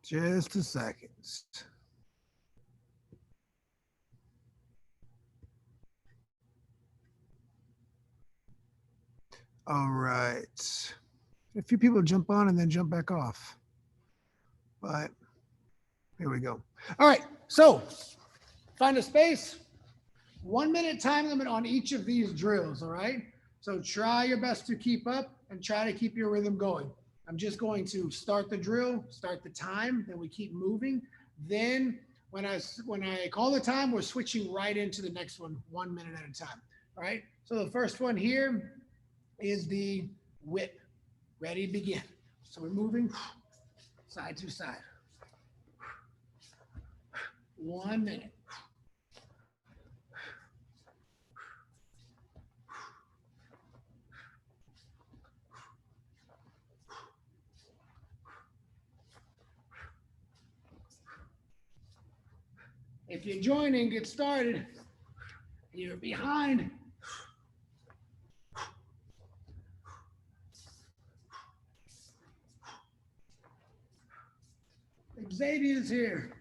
Just a second. All right. A few people jump on and then jump back off. But here we go. All right. So find a space. 1 minute time limit on each of these drills. All right. So try your best to keep up and try to keep your rhythm going. I'm just going to start the drill, start the time, then we keep moving. Then when I call the time, we're switching right into the next one, 1 minute at a time. All right. So the first one here is the whip. Ready, begin. So we're moving side to side. 1 minute. If you're joining, get started. You're behind. Xavier's here.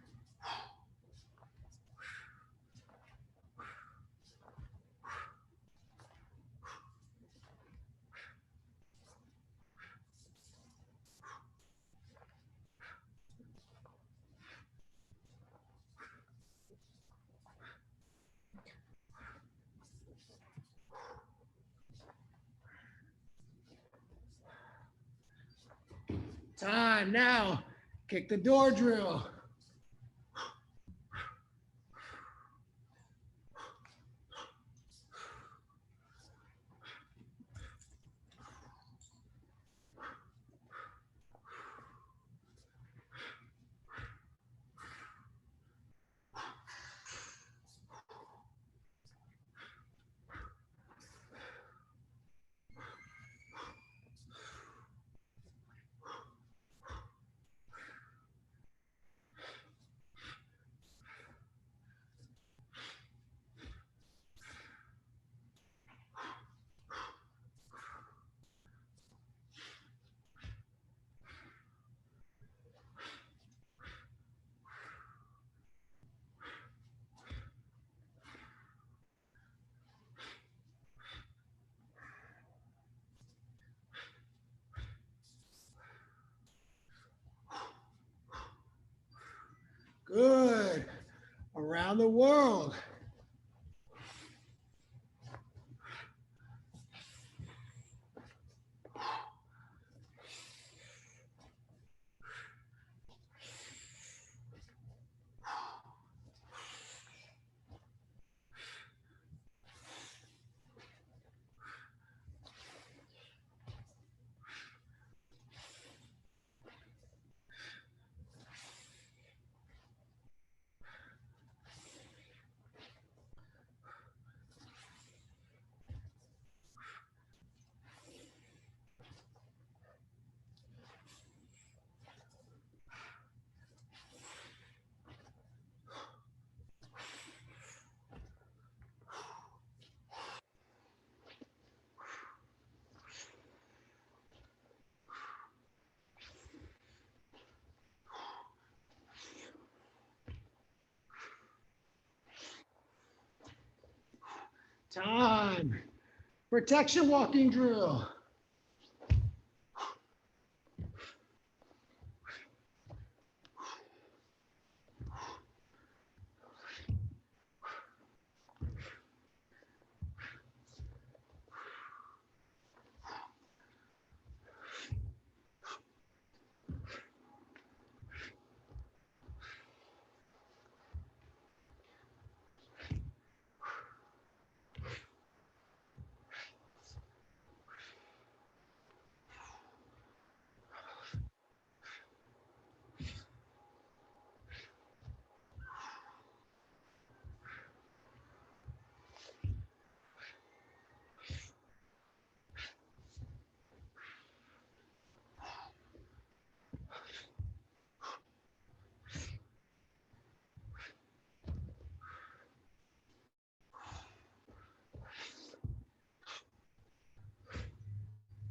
Time now. Kick the door drill. Good. Around the world. Time. Protection walking drill.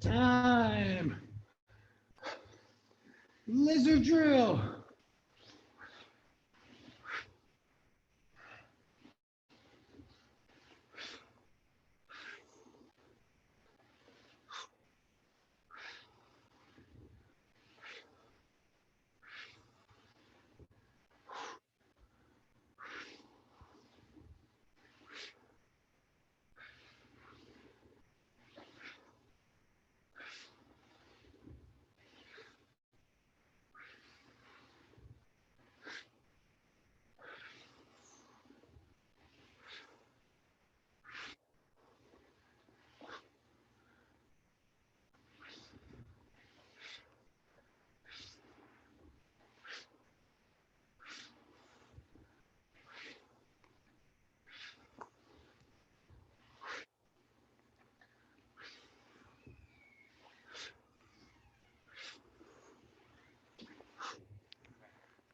Time. Lizard drill.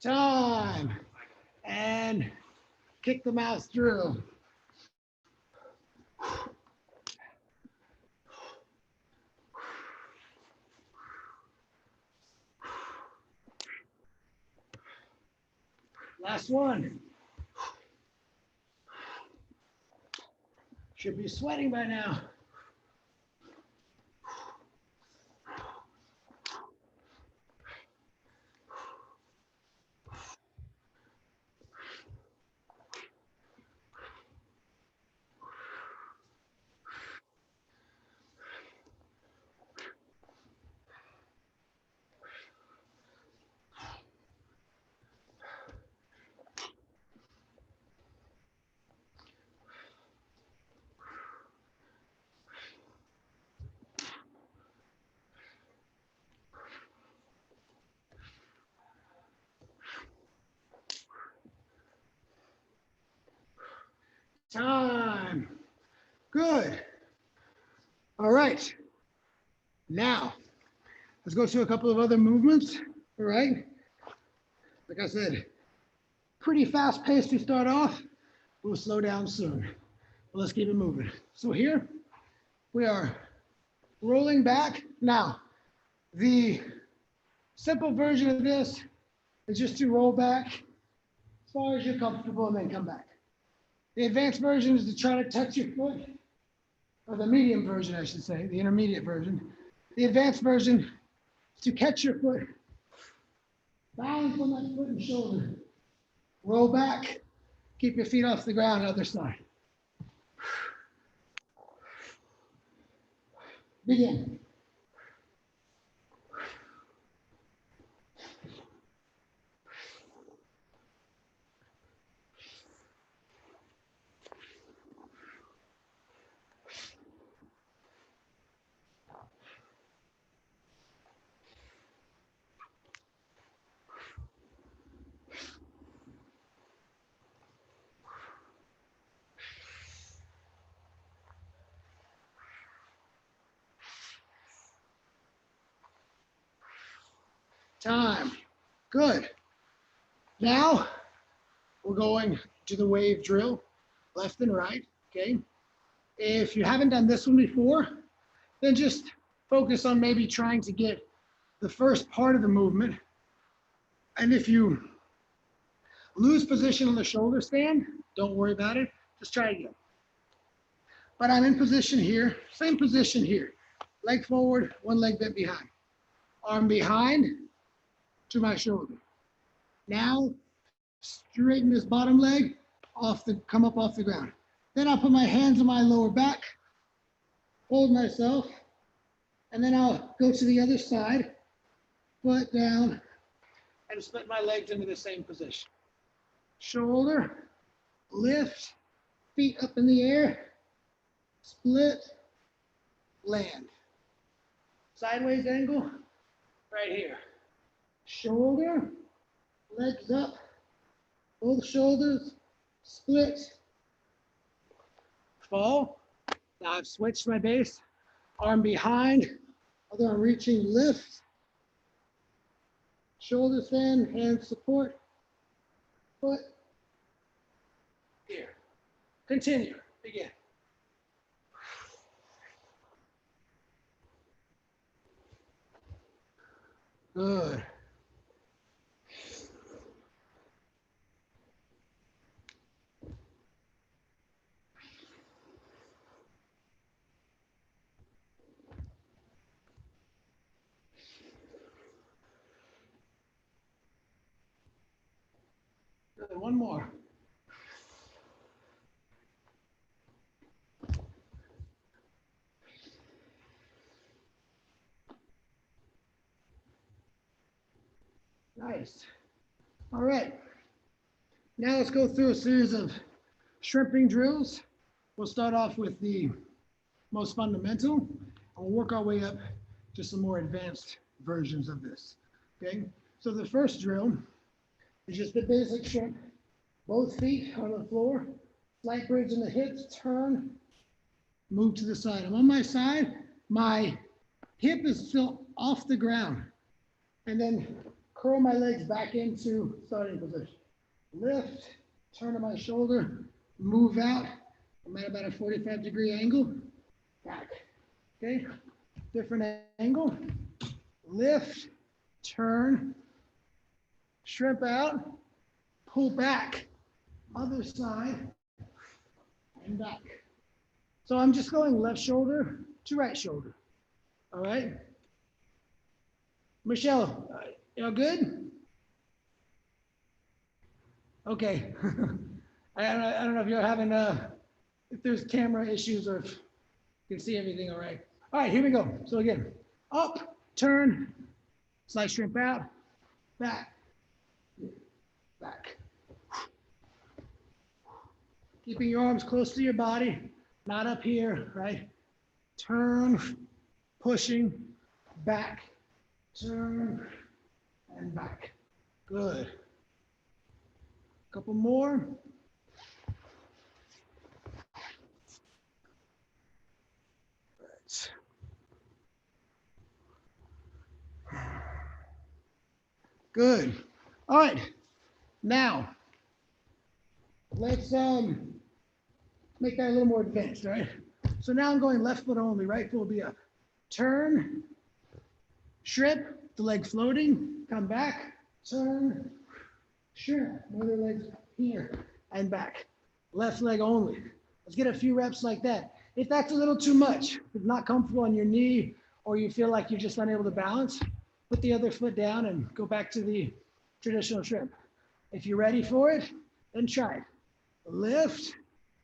Time. And kick the mouse through. Last one. Should be sweating by now. Time. Good. All right. Now, let's go through a couple of other movements. All right. Like I said, pretty fast pace to start off. We'll slow down soon. But let's keep it moving. So here we are rolling back. Now, the simple version of this is just to roll back as far as you're comfortable and then come back. The advanced version is to try to touch your foot, or the medium version, I should say, the intermediate version. The advanced version is to catch your foot, balance on that foot and shoulder, roll back, keep your feet off the ground, other side. Begin. Time. Good. Now we're going to the wave drill, left and right, okay? If you haven't done this one before, then just focus on maybe trying to get the first part of the movement. And if you lose position on the shoulder stand, don't worry about it, just try again. But I'm in position here, same position here. Leg forward, one leg bent behind. Arm behind to my shoulder. Now, straighten this bottom leg, come up off the ground. Then I'll put my hands on my lower back, hold myself, and then I'll go to the other side, foot down, and split my legs into the same position. Shoulder, lift, feet up in the air, split, land. Sideways angle, right here. Shoulder, legs up, both shoulders, split, fall. Now I've switched my base, arm behind, other arm reaching, lift, shoulders in, hands support, foot, here. Continue, begin. Good. Good. One more. Nice. All right. Now let's go through a series of shrimping drills. We'll start off with the most fundamental, and we'll work our way up to some more advanced versions of this. Okay. So the first drill is just the basic shrimp. Both feet on the floor, slight bridge in the hips, turn, move to the side. I'm on my side. My hip is still off the ground. And then curl my legs back into starting position. Lift, turn to my shoulder, move out. I'm at about a 45-degree angle. Back. Okay, different angle. Lift, turn, shrimp out, pull back, other side, and back. So I'm just going left shoulder to right shoulder. All right. Michelle, you good? Okay. I don't know if you're having if there's camera issues or if you can see everything all right. All right, here we go. So again, up, turn, slice shrimp out, back, back. Keeping your arms close to your body, not up here, right? Turn, pushing, back, turn, and back. Good. Couple more. Right. Good. All right. Now, let's make that a little more advanced, all right? So now I'm going left foot only, right foot will be up. Turn, shrimp, the leg floating, come back, turn, shrimp, other legs here and back. Left leg only. Let's get a few reps like that. If that's a little too much, if it's not comfortable on your knee or you feel like you're just unable to balance, put the other foot down and go back to the traditional shrimp. If you're ready for it, then try it. Lift,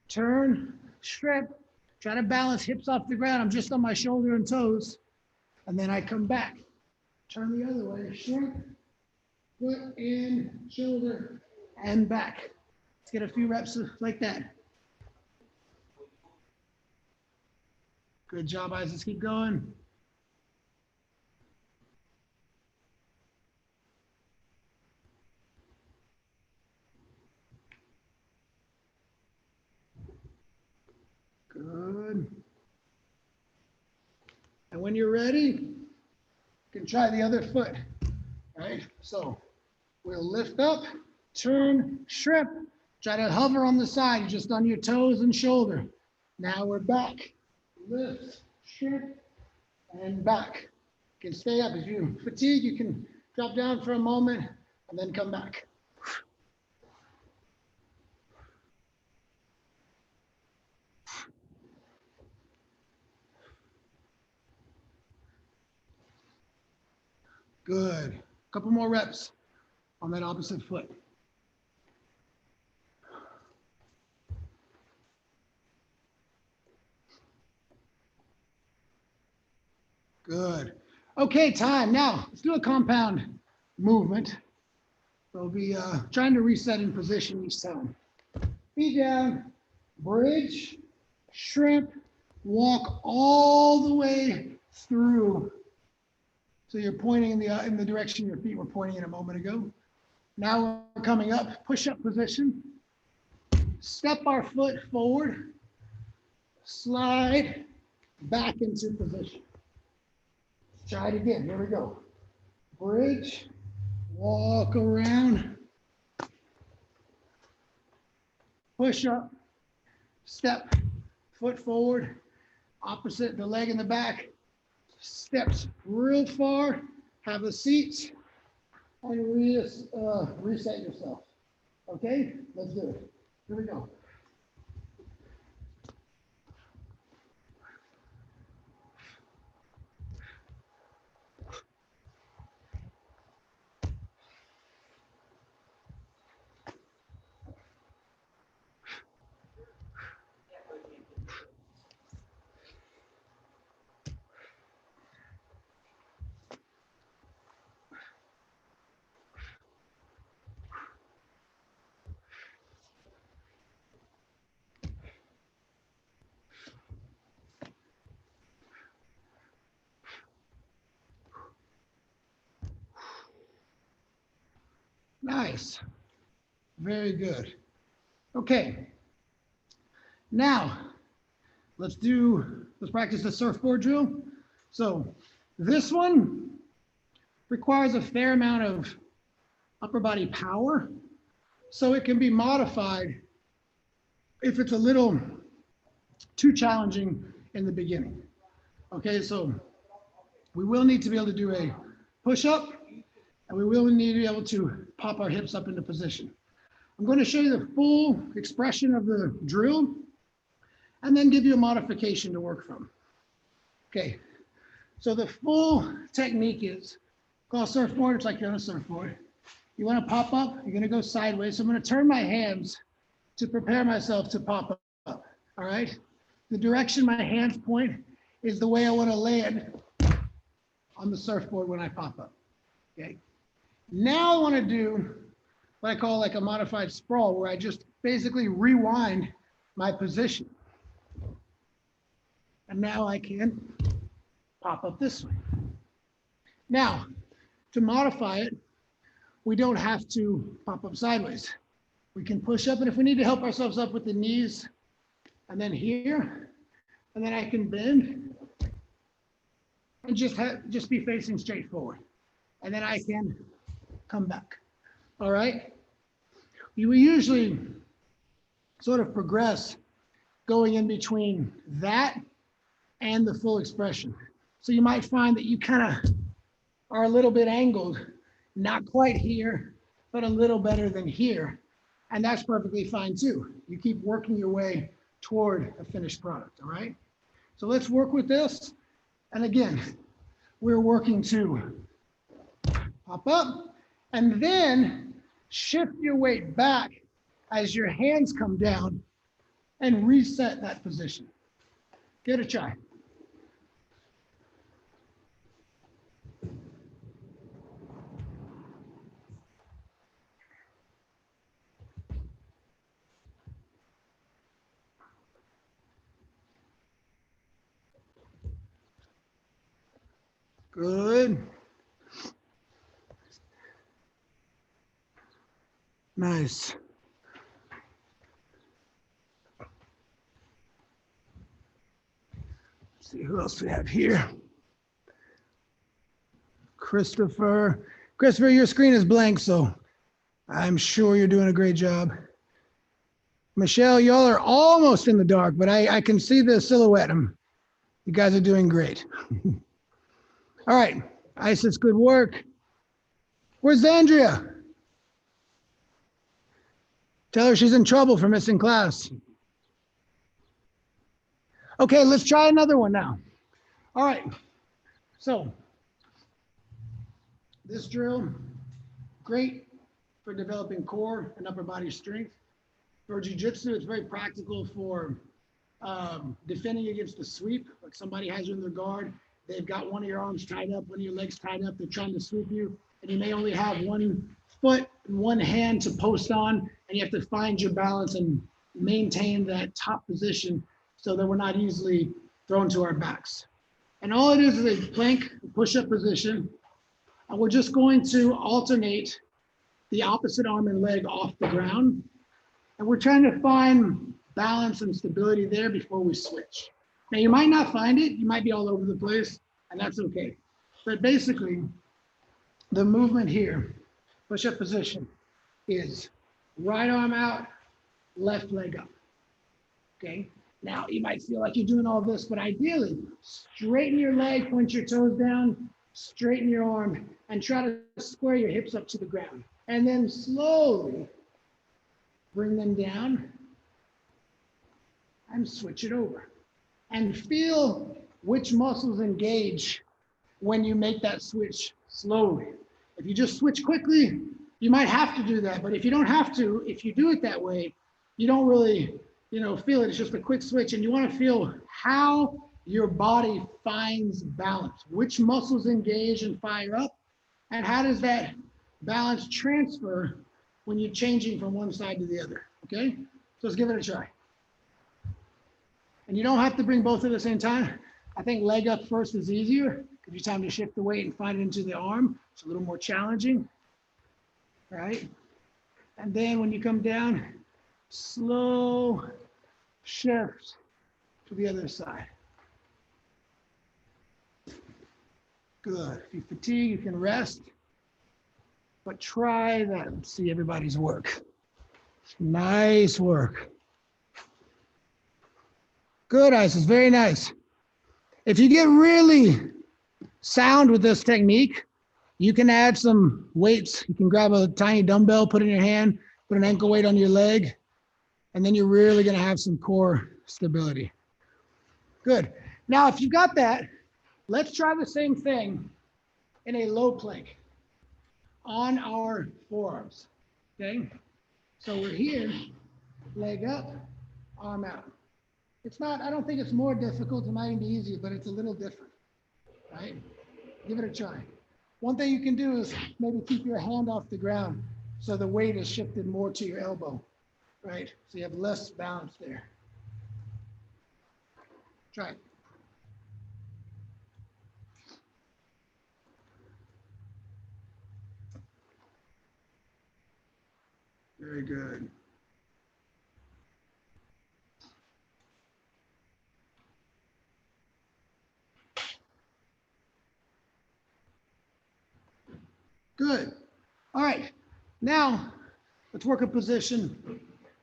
turn, shrimp. Try to balance hips off the ground. I'm just on my shoulder and toes. And then I come back. Turn the other way. Shrimp, foot in, shoulder, and back. Let's get a few reps like that. Good job, Isaac. Keep going. Good. And when you're ready, you can try the other foot. All right, so we'll lift up, turn, shrimp. Try to hover on the side, just on your toes and shoulder. Now we're back. Lift, shrimp, and back. You can stay up. If you fatigue, you can drop down for a moment and then come back. Good. Couple more reps on that opposite foot. Good. Okay, time. Now, let's do a compound movement. We'll be trying to reset in position each time. Feet down, bridge, shrimp, walk all the way through. So you're pointing in the direction your feet were pointing in a moment ago. Now we're coming up, push-up position. Step our foot forward, slide back into position. Try it again. Here we go. Bridge, walk around, push up, step, foot forward, opposite the leg in the back, steps real far, have a seat, and reset yourself. Okay, let's do it. Here we go. Nice. Very good. Okay. Now, let's practice the surfboard drill. So this one requires a fair amount of upper body power. So it can be modified if it's a little too challenging in the beginning. Okay, so we will need to be able to do a push-up, and we will need to be able to pop our hips up into position. I'm going to show you the full expression of the drill, and then give you a modification to work from. Okay, so the full technique is, call surfboard, it's like you're on a surfboard. You want to pop up, you're going to go sideways. So I'm going to turn my hands to prepare myself to pop up, all right? The direction my hands point is the way I want to land on the surfboard when I pop up, okay? Now I want to do what I call like a modified sprawl, where I just basically rewind my position. And now I can pop up this way. Now, to modify it, we don't have to pop up sideways. We can push up, and if we need to help ourselves up with the knees, and then here, and then I can bend and just be facing straight forward. And then I can come back, all right? We usually sort of progress going in between that and the full expression. So you might find that you kind of are a little bit angled, not quite here, but a little better than here. And that's perfectly fine too. You keep working your way toward a finished product, all right? So let's work with this. And again, we're working to pop up and then shift your weight back as your hands come down and reset that position. Give it a try. Good. Nice. Let's see who else we have here. Christopher. Christopher, your screen is blank, so I'm sure you're doing a great job. Michelle, y'all are almost in the dark, but I can see the silhouette. You guys are doing great. All right, Isis, good work. Where's Andrea? Tell her she's in trouble for missing class. Okay, let's try another one now. All right, so this drill, great for developing core and upper body strength. For jiu-jitsu, it's very practical for defending against the sweep. Like somebody has you in their guard, they've got one of your arms tied up, one of your legs tied up, they're trying to sweep you, and you may only have one foot and one hand to post on, and you have to find your balance and maintain that top position so that we're not easily thrown to our backs. And all it is a plank push-up position, and we're just going to alternate the opposite arm and leg off the ground, and we're trying to find balance and stability there before we switch. Now you might not find it, you might be all over the place, and that's okay. But basically, the movement here, push-up position, is right arm out, left leg up, okay? Now you might feel like you're doing all this, but ideally, straighten your leg, point your toes down, straighten your arm, and try to square your hips up to the ground. And then slowly bring them down and switch it over. And feel which muscles engage when you make that switch slowly. If you just switch quickly, you might have to do that. But if you don't have to, if you do it that way, you don't really, feel it. It's just a quick switch. And you want to feel how your body finds balance, which muscles engage and fire up, and how does that balance transfer when you're changing from one side to the other, okay? So let's give it a try. And you don't have to bring both at the same time. I think leg up first is easier. Give you time to shift the weight and find it into the arm. It's a little more challenging, right? And then when you come down, slow shift to the other side. Good. If you fatigue, you can rest. but try that. See everybody's work. Nice work. Good, Isis, very nice. If you get really sound with this technique, you can add some weights. You can grab a tiny dumbbell, put it in your hand, put an ankle weight on your leg, and then you're really gonna have some core stability. Good. Now, if you got that, let's try the same thing in a low plank on our forearms, okay? So we're here, leg up, arm out. It's not, I don't think it's more difficult, it might even be easier, but it's a little different, right? Give it a try. One thing you can do is maybe keep your hand off the ground so the weight is shifted more to your elbow, right? So you have less balance there. Try it. Very good. Good. All right. Now, let's work a position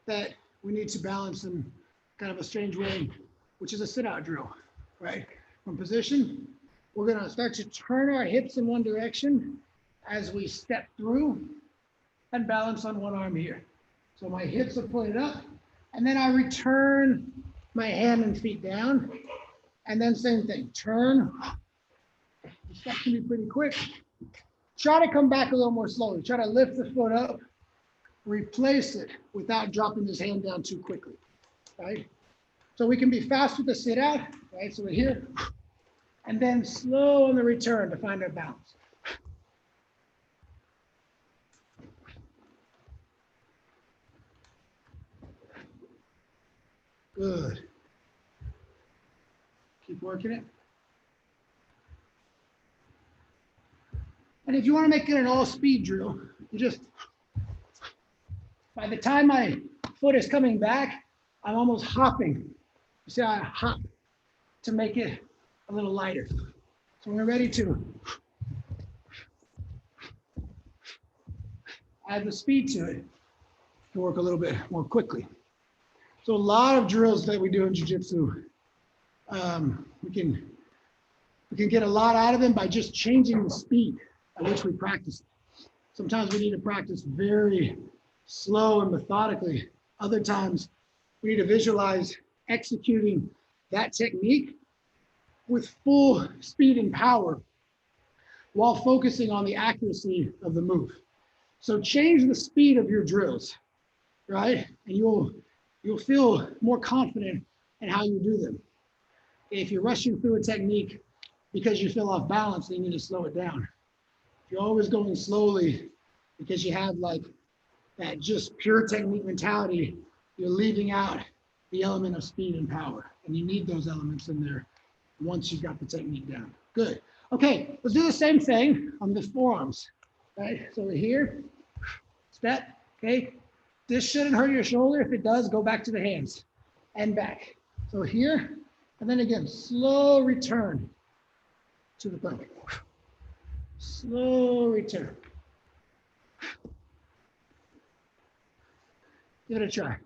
that we need to balance in kind of a strange way, which is a sit-out drill, right? From position, we're going to start to turn our hips in one direction as we step through and balance on one arm here. So my hips are pointed up, and then I return my hand and feet down, and then same thing, turn. The step can be pretty quick. Try to come back a little more slowly. Try to lift the foot up, replace it without dropping this hand down too quickly, right? So we can be fast with the sit out, right? So we're here, and then slow on the return to find our balance. Good. Keep working it. And if you want to make it an all-speed drill, you just, by the time my foot is coming back, I'm almost hopping. You see how I hop to make it a little lighter. So we're ready to add the speed to it to work a little bit more quickly. So a lot of drills that we do in jiu-jitsu, we can get a lot out of them by just changing the speed at which we practice. Sometimes we need to practice very slow and methodically. Other times we need to visualize executing that technique with full speed and power while focusing on the accuracy of the move. So change the speed of your drills, right? And you'll feel more confident in how you do them. If you're rushing through a technique because you feel off balance, then you need to slow it down. If you're always going slowly because you have like that just pure technique mentality, you're leaving out the element of speed and power. And you need those elements in there once you've got the technique down. Good. Okay, let's do the same thing on the forearms, right? So we're here, step, okay? This shouldn't hurt your shoulder. If it does, go back to the hands and back. So here, and then again, slow return to the plank. Slow return. Give it a try.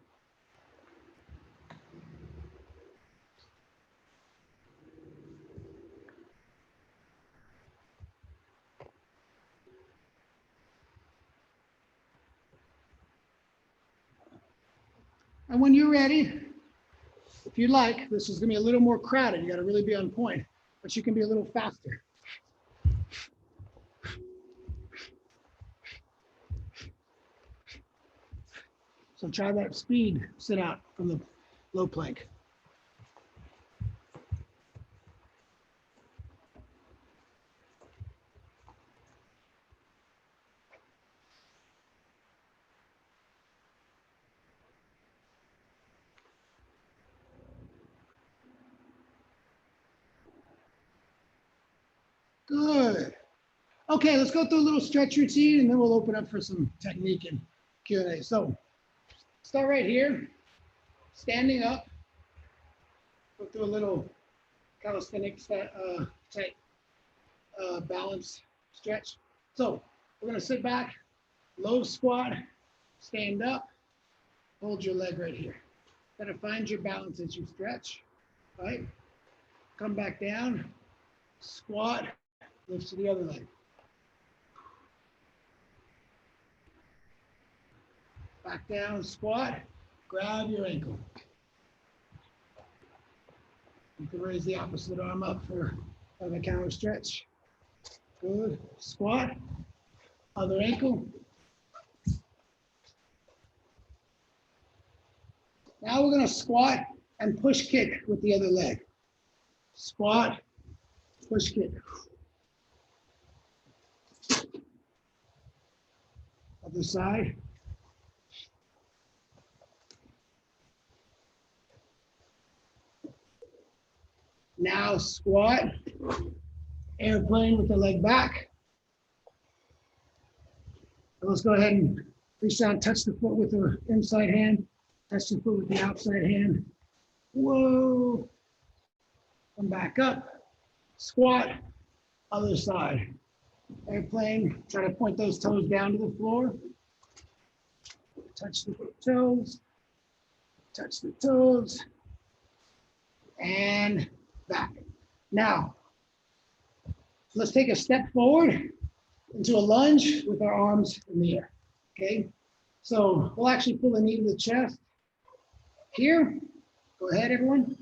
And when you're ready, if you like, this is gonna be a little more crowded. You gotta really be on point, but you can be a little faster. So try that speed sit out from the low plank. Good. Okay, let's go through a little stretch routine and then we'll open up for some technique and Q&A. So start right here, standing up. Go through a little calisthenics type balance stretch. So we're gonna sit back, Low squat, stand up, hold your leg right here. Gotta find your balance as you stretch, right? Come back down, squat, lift to the other leg. Back down, squat, grab your ankle. You can raise the opposite arm up for a counter stretch. Good, squat, other ankle. Now we're gonna squat and push kick with the other leg. Squat, push kick. Other side. Now squat, airplane with the leg back. And let's go ahead and reach down, touch the foot with the inside hand, touch the foot with the outside hand. Whoa. Come back up, squat, other side. Airplane, try to point those toes down to the floor. Touch the toes, touch the toes, and back. Now, let's take a step forward into a lunge with our arms in the air, okay? So we'll actually pull the knee to the chest. Here, go ahead, everyone.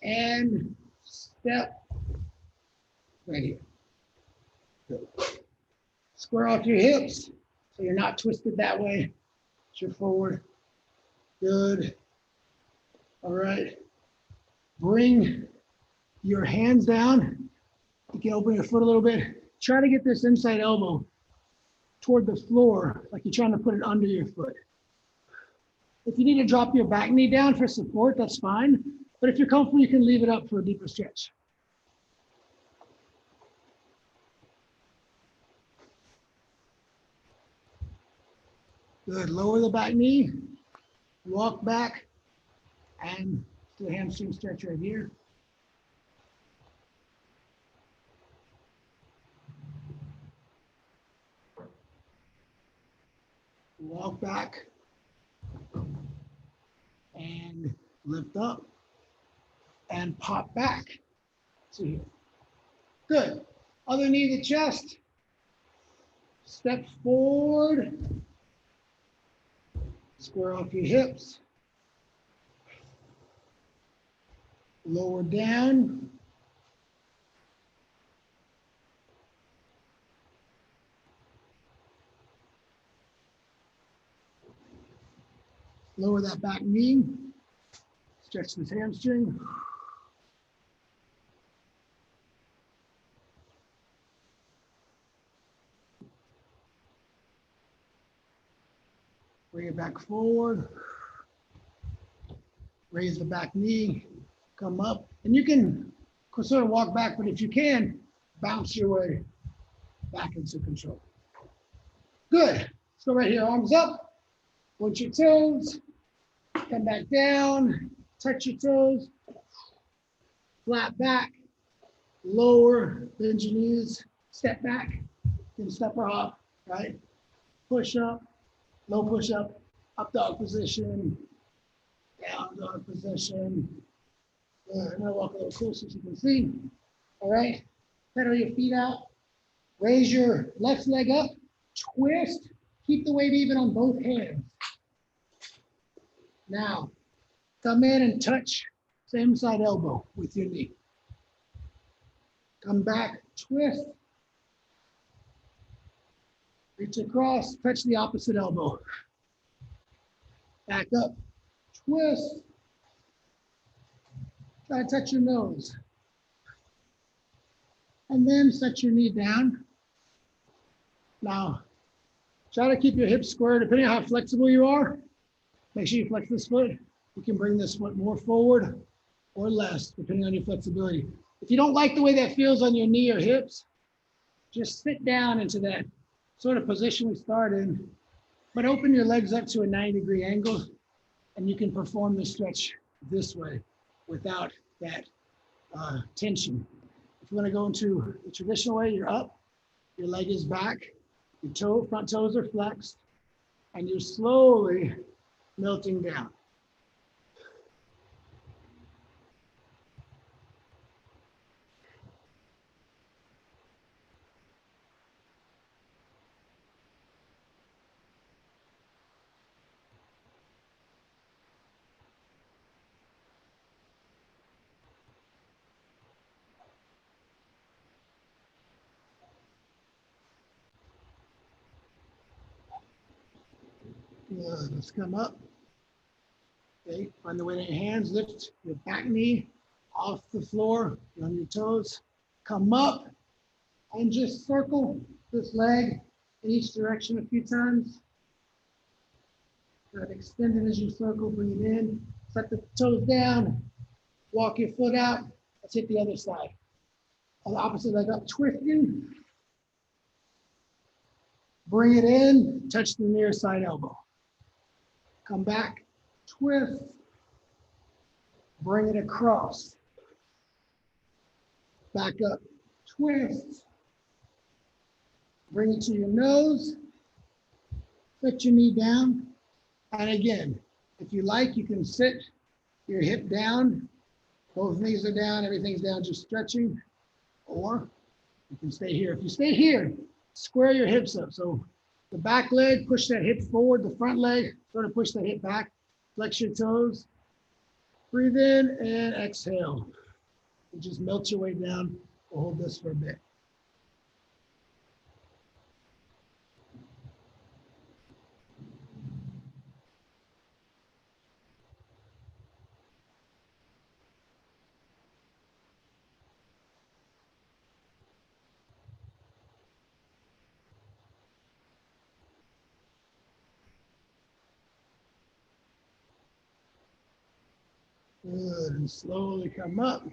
And step right here. Good. Square off your hips so you're not twisted that way. You're forward. Good. All right. Bring your hands down. You can open your foot a little bit. Try to get this inside elbow toward the floor, like you're trying to put it under your foot. If you need to drop your back knee down for support, that's fine. But if you're comfortable, you can leave it up for a deeper stretch. Good. Lower the back knee, walk back, and do a hamstring stretch right here. Walk back and lift up and pop back to here. Good. Other knee to chest. Step forward. Square off your hips. Lower down. Lower that back knee. Stretch this hamstring. Bring it back forward. Raise the back knee. Come up. And you can sort of walk back, but if you can, bounce your way back into control. Good. Let's go right here. Arms up. Point your toes. Come back down. Touch your toes. Flat back. Lower. Bend your knees. Step back. Then step or hop. Right? Push up. Low push up. Up dog position. Down dog position. Good. I'm going to walk a little closer so you can see. All right. Pedal your feet out. Raise your left leg up. Twist. Keep the weight even on both hands. Now, come in and touch same side elbow with your knee. Come back, twist. Reach across, touch the opposite elbow. Back up, twist. Try to touch your nose. And then set your knee down. Now, try to keep your hips square, depending on how flexible you are. Make sure you flex this foot. You can bring this foot more forward or less, depending on your flexibility. If you don't like the way that feels on your knee or hips, just sit down into that sort of position we started in, but open your legs up to a 90-degree angle, and you can perform the stretch this way without that tension. If you want to go into the traditional way, you're up, your leg is back, Your front toes are flexed, and you're slowly melting down. Good. Let's come up. Okay, find the weight in your hands. Lift your back knee off the floor on your toes. Come up and just circle this leg in each direction a few times. Extend it as you circle, bring it in. Set the toes down. Walk your foot out. Let's hit the other side. On the opposite leg up, twisting. Bring it in, touch the near side elbow. Come back, twist. Bring it across. Back up, twist. Bring it to your nose. Put your knee down. And again, if you like, you can sit your hip down. Both knees are down, everything's down, just stretching. Or you can stay here. If you stay here, square your hips up. So the back leg, push that hip forward. The front leg, sort of push that hip back. Flex your toes. Breathe in and exhale. And just melt your way down. We'll hold this for a bit. Good, and slowly come up.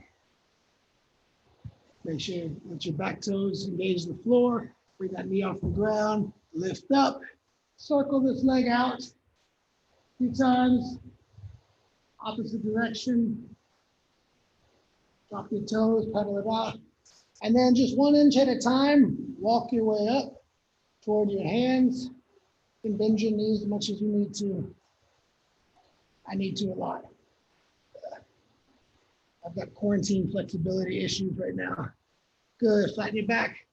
Make sure that your back toes engage the floor. Bring that knee off the ground. Lift up. Circle this leg out a few times. Opposite direction. Drop your toes, pedal it out. And then just 1 inch at a time, walk your way up toward your hands. You can bend your knees as much as you need to. I need to a lot. I've got quarantine flexibility issues right now. Good, flatten your back.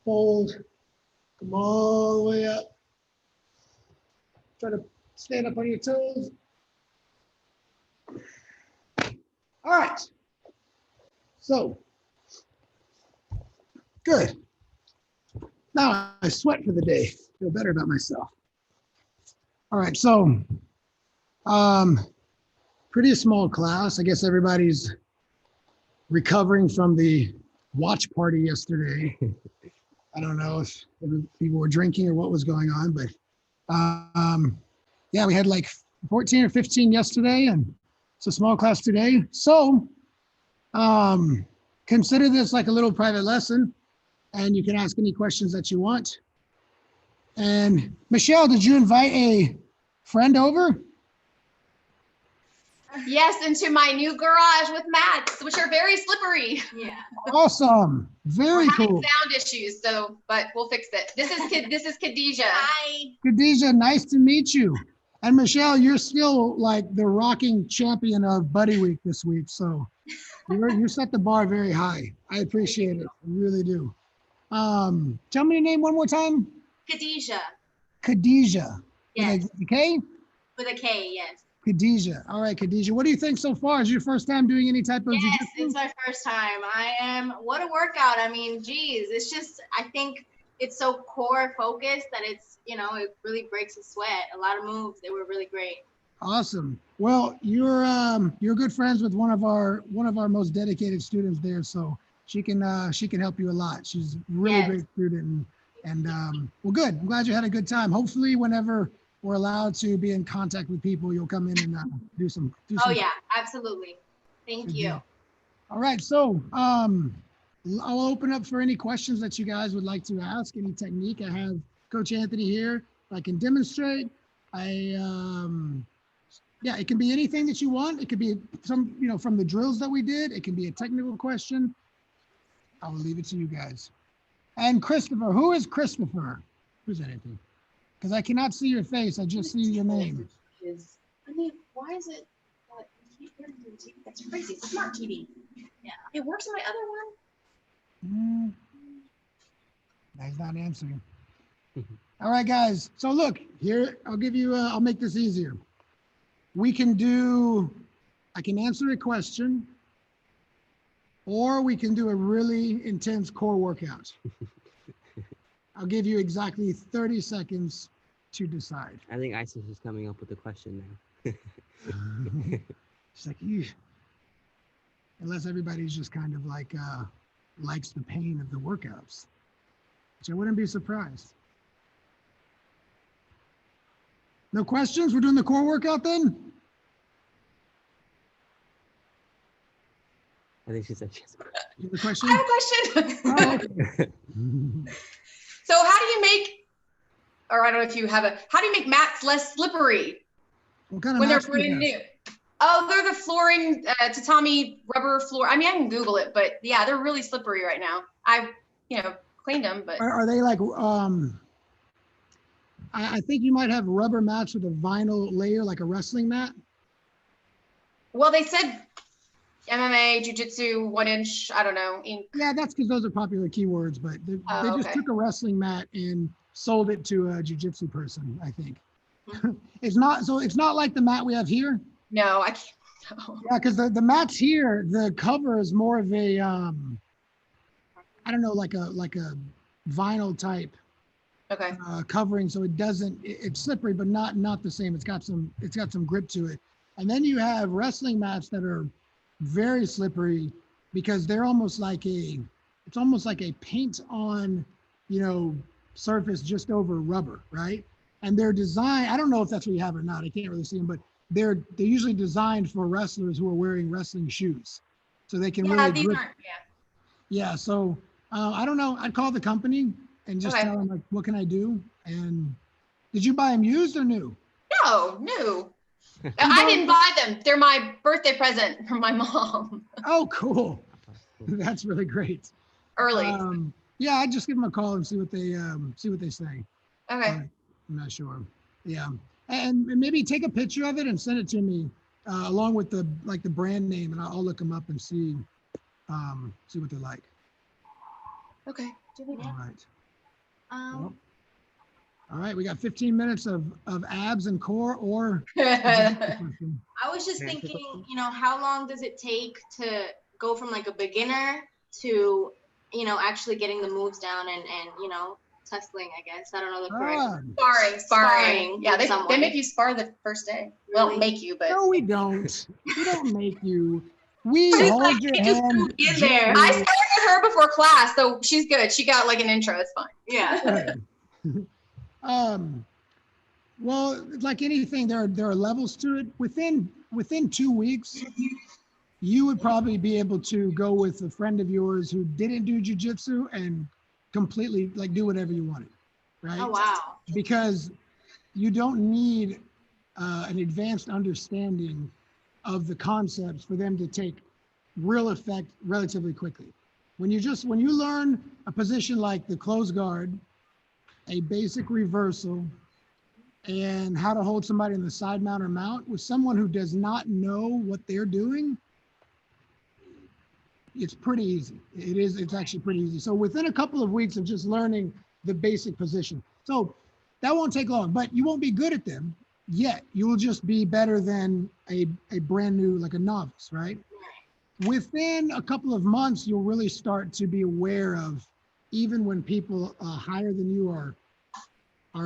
Fold, come all the way up. Try to stand up on your toes. All right, so, good. Now I sweat for the day, feel better about myself. All right, so, pretty small class. I guess everybody's recovering from the watch party yesterday. I don't know if people were drinking or what was going on, but yeah, we had like 14 or 15 yesterday, and it's a small class today. So consider this like a little private lesson, and you can ask any questions that you want. And Michelle, did you invite a friend over? Yes, into my new garage with mats, which are very slippery. Yeah. Awesome. Very cool. Sound issues, so but we'll fix it. This is Khadijah. Hi. Khadijah, nice to meet you. And Michelle, you're still like the rocking champion of Buddy Week this week, so you set the bar very high. I appreciate it. I really do. Tell me your name one more time. Khadijah. Khadijah. Yes. With a K? With a K, yes. Khadijah. All right, Khadijah. What do you think so far? Is your first time doing any type of Yes, jiu-jitsu? it's my first time. What a workout. I mean, geez, it's just, I think it's so core focused that it's, it really breaks a sweat. A lot of moves, they were really great. Awesome. Well, you're good friends with one of our most dedicated students there, so she can help you a lot. She's a really great student, and well, good. I'm glad you had a good time. Hopefully, whenever we're allowed to be in contact with people, you'll come in and do some. Oh yeah, absolutely. Thank you. Deal. All right, so I'll open up for any questions that you guys would like to ask. Any technique. I have Coach Anthony here. I can demonstrate. Yeah, it can be anything that you want. It could be some, from the drills that we did. It can be a technical question. I will leave it to you guys. And Christopher, who is Christopher? Who's that, Anthony? Because I cannot see your face. I just see your name. I mean, why is it? That's crazy. It's smart TV. Yeah, it works on my other one. He's not answering. All right, guys. So look, here, I'll give you, I'll make this easier. We can do, I can answer a question, or we can do a really intense core workout. I'll give you exactly 30 seconds to decide. I think Isis is coming up with a question now. It's like, "Eesh." Unless everybody's just kind of like, likes the pain of the workouts, which I wouldn't be surprised. No questions? We're doing the core workout then? I think she said she has a question. You have a question? I have a question. Oh, okay. So how do you make, or I don't know if you have a, how do you make mats less slippery What kind of when they're mats do you brand have? new? Oh, they're the flooring, tatami rubber floor. I mean, I can Google it, but yeah, they're really slippery right now. I've, cleaned them, but Are they like, I think you might have rubber mats with a vinyl layer, like a wrestling mat. well, they said MMA, jujitsu, 1 inch, I don't know. Yeah, that's because those are popular keywords, but they Oh, just okay. took a wrestling mat and sold it to a jujitsu person, I think. It's not like the mat we have here. No, I can't. No. Yeah, because the mats here, the cover is more of a, I don't know, like a vinyl type Okay. covering, so it doesn't, it's slippery, but not the same. It's got some grip to it. And then you have wrestling mats that are very slippery because they're almost like it's almost like a paint on, surface just over rubber, right? And they're designed, I don't know if that's what you have or not, I can't really see them, but they're usually designed for wrestlers who are wearing wrestling shoes. So they can Yeah, really these grip. aren't, Yeah, so I don't know. I'd call the company and just Okay. tell them, like, what can I do? And did you buy them used or new? No, new. I didn't buy them. They're my birthday present from my mom. Oh, cool. That's really great. Early. Yeah, I'd just give them a call and see what they say. Okay. I'm not sure. Yeah, and maybe take a picture of it and send it to me along with the brand name, and I'll look them up and see what they're like. Okay. All right. Um, All right, we got 15 minutes of abs and core or. I was just thinking, how long does it take to go from like a beginner to, actually getting the moves down and tussling, I guess. I don't know the correct. Sparring. Yeah, with they someone. make you spar the first day. They Really? don't make you, but No, we don't. We don't make you. We She's hold like, your just hand. in there. I started with her before class, so she's good. She got like an intro. It's fine. Yeah. Well, like anything, there are levels to it. Within 2 weeks, you would probably be able to go with a friend of yours who didn't do jujitsu and completely like do whatever you wanted, right? Oh, wow. Because you don't need an advanced understanding of the concepts for them to take real effect relatively quickly. When you learn a position like the close guard, a basic reversal, and how to hold somebody in the side mount or mount with someone who does not know what they're doing, it's pretty easy. It's actually pretty easy. So within a couple of weeks of just learning the basic position. So that won't take long, but you won't be good at them yet. You will just be better than a brand new, like a novice, right? Within a couple of months, you'll really start to be aware of, even when people higher than you are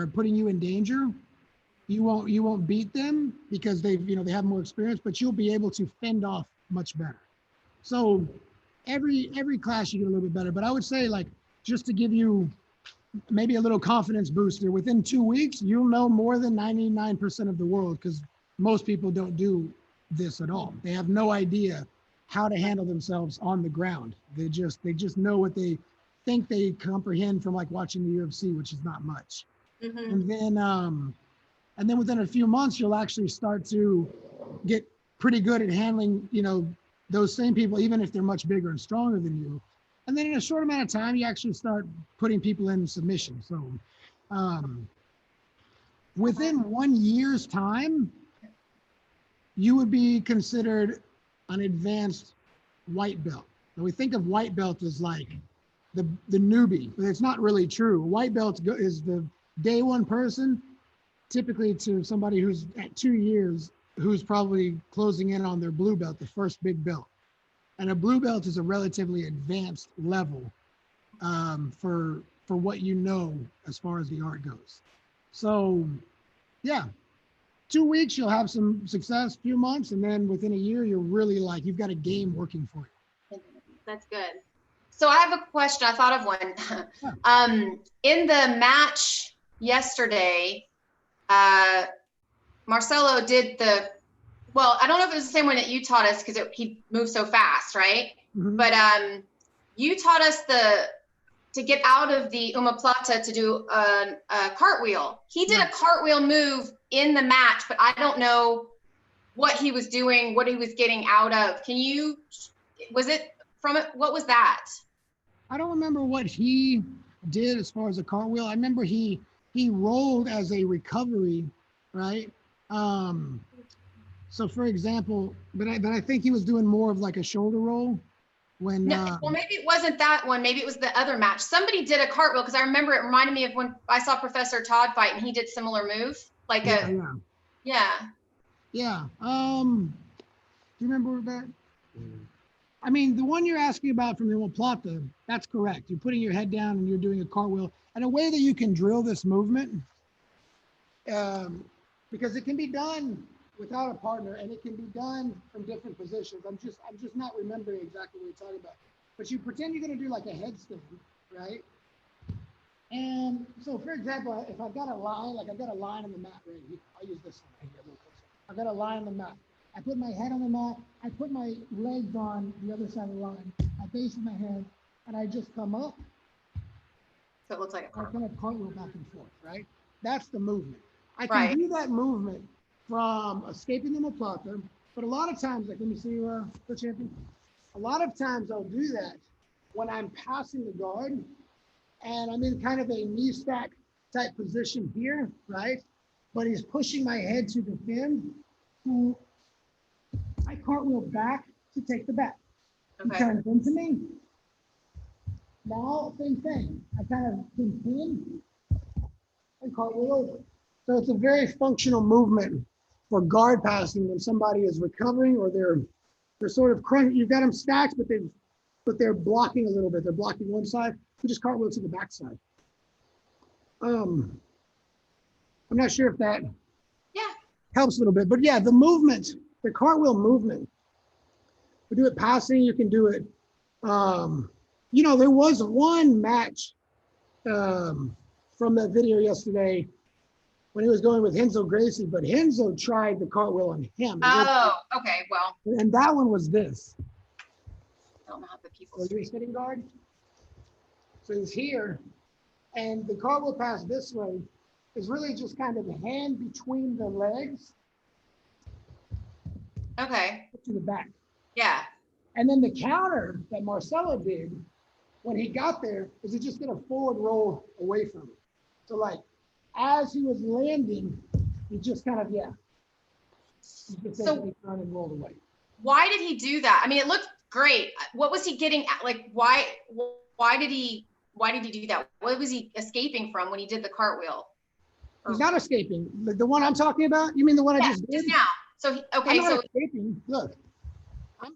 putting you in danger, you won't beat them because they have more experience, but you'll be able to fend off much better. So every class you get a little bit better, but I would say, like, just to give you maybe a little confidence booster, within 2 weeks, you'll know more than 99% of the world, because most people don't do this at all. They have no idea how to handle themselves on the ground. They just know what they think they comprehend from like watching the UFC, which is not much. Mm-hmm. And then within a few months, you'll actually start to get pretty good at handling, those same people, even if they're much bigger and stronger than you. And then in a short amount of time, you actually start putting people in submission. So within 1 year's time, you would be considered an advanced white belt. And we think of white belt as like the newbie, but it's not really true. White belt is the day one person, typically to somebody who's at 2 years, who's probably closing in on their blue belt, the first big belt. And a blue belt is a relatively advanced level for what you know as far as the art goes. So yeah, 2 weeks, you'll have some success, few months, and then within a year, you're really like, you've got a game working for you. That's good. So I have a question. I thought of one. In the match yesterday, Marcelo did well, I don't know if it was the same one that you taught us because he moved so fast, right? Mm-hmm. But you taught us to get out of the omoplata to do a cartwheel. He did a cartwheel move in the match, but I don't know what he was doing, what he was getting out of. Was it from it? What was that? I don't remember what he did as far as a cartwheel. I remember he rolled as a recovery, right? So for example, but I think he was doing more of like a shoulder roll when. No, well, maybe it wasn't that one. Maybe it was the other match. Somebody did a cartwheel because I remember it reminded me of when I saw Professor Todd fight and he did similar move, like yeah. Yeah. Do you remember that? I mean, the one you're asking about from the omoplata, that's correct. You're putting your head down and you're doing a cartwheel. And a way that you can drill this movement, because it can be done without a partner and it can be done from different positions. I'm just not remembering exactly what you're talking about. But you pretend you're going to do like a headstand, right? And so, for example, if I've got a line, like I've got a line on the mat right here. I'll use this one right here a little closer. I've got a line on the mat. I put my head on the mat. I put my legs on the other side of the line. I base my head, and I just come up. So it looks like a I cartwheel. kind of cartwheel back and forth, right? That's the movement. I can do that movement from escaping the omoplata, but a lot of times, like let me see the champion. A lot of times I'll do that when I'm passing the guard, and I'm in kind of a knee stack type position here, right? But he's pushing my head to defend. I cartwheel back to take the back. He turns into me. Now, same thing. I kind of pin and cartwheel over. So it's a very functional movement for guard passing when somebody is recovering or they're sort of crunching. You've got them stacked, but they're blocking a little bit. They're blocking one side. You just cartwheel to the back side. I'm not sure if that helps a little bit, but yeah, the movement, the cartwheel movement. We do it passing. You can do it. There was one match from that video yesterday when he was going with Renzo Gracie, but Renzo tried the cartwheel on him. Oh, okay. Well, And that one was this. I don't know how the people. So you're sitting guard. So he's here, and the cartwheel pass this way is really just kind of the hand between the legs. Okay. To the back. Yeah. And then the counter that Marcelo did when he got there is he just did a forward roll away from it. So like as he was landing, he just kind of, he just basically turned and rolled away. Why did he do that? I mean, it looked great. What was he getting at? Like, why did he do that? What was he escaping from when he did the cartwheel? He's not escaping. The one I'm talking about? You mean the one I just did? Just now. So, I'm not escaping. Look,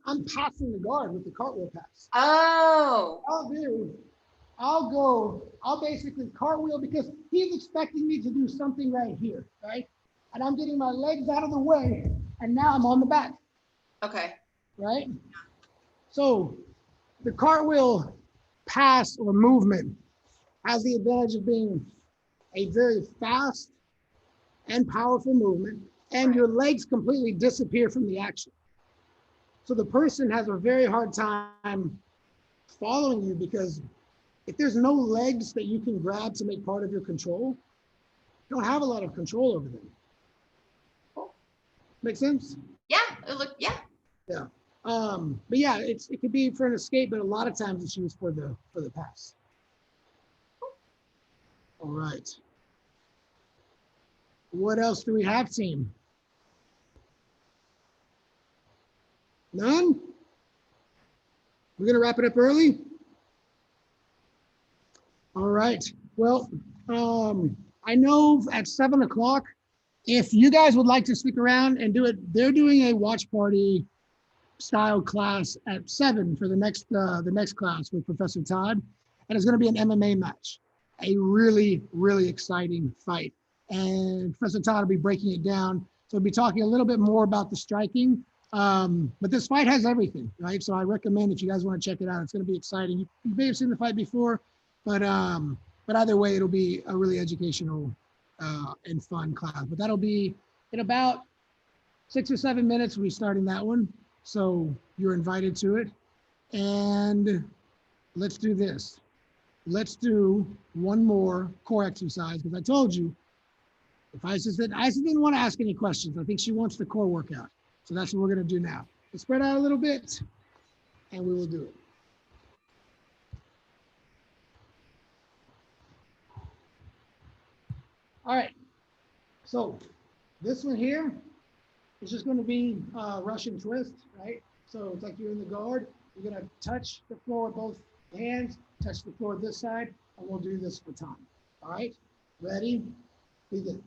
I'm passing the guard with the cartwheel pass. Oh. I'll basically cartwheel because he's expecting me to do something right here, right? And I'm getting my legs out of the way, and now I'm on the back. Okay. Right? So the cartwheel pass or movement has the advantage of being a very fast and powerful movement, and your legs completely disappear from the action. So the person has a very hard time following you because if there's no legs that you can grab to make part of your control, you don't have a lot of control over them. Make sense? Yeah. It looked. Yeah. Yeah. But yeah, it could be for an escape, but a lot of times it's used for the pass. All right. What else do we have, team? None? We're gonna wrap it up early? All right. Well, I know at 7 o'clock, if you guys would like to stick around and do it, they're doing a watch party style class at 7 for the next class with Professor Todd, and it's going to be an MMA match, a really, really exciting fight. And Professor Todd will be breaking it down. So we'll be talking a little bit more about the striking. But this fight has everything, right? So I recommend if you guys want to check it out, it's going to be exciting. You may have seen the fight before, but either way, it'll be a really educational and fun class. But that'll be in about 6 or 7 minutes. We'll be starting that one. So you're invited to it. And let's do this. Let's do one more core exercise, because I told you, if Isis didn't want to ask any questions. I think she wants the core workout. So that's what we're going to do now. Let's spread out a little bit, and we will do it. All right. So this one here is just going to be Russian twist, right? So it's like you're in the guard. You're going to touch the floor with both hands, touch the floor this side, and we'll do this for time. All right? Ready? Begin.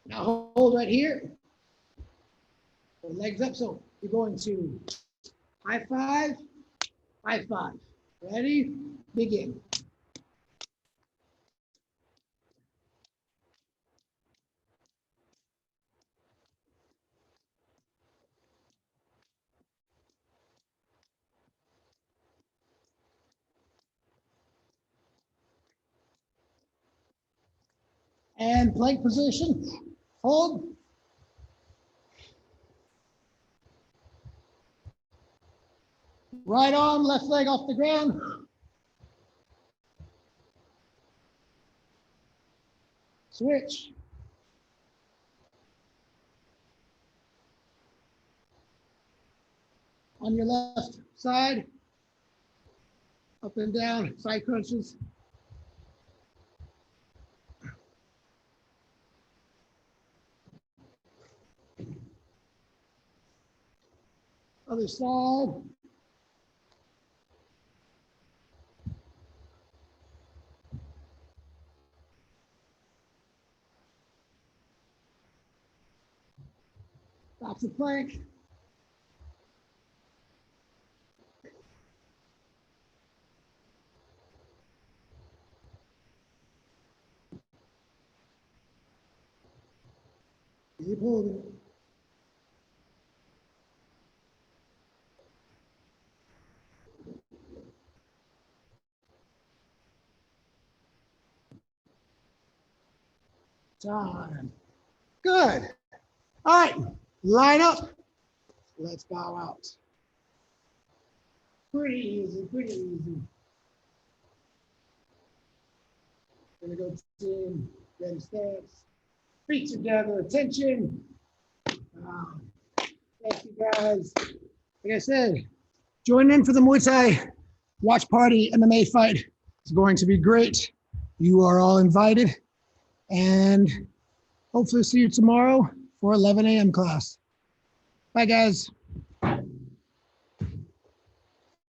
Now hold right here. Legs up. So you're going to high five, high five. Ready? Begin. And plank position. Hold. Right arm, left leg off the ground. Switch. On your left side. Up and down, side crunches. Other side. Back to plank. Keep holding it. Time. Good. All right, line up. Let's bow out. Pretty easy, pretty easy. Gonna go team, ready stance. Feet together, attention. Thank you guys. Like I said, join in for the Muay Thai watch party MMA fight. It's going to be great. You are all invited. And hopefully see you tomorrow for 11 a.m. class. Bye, guys.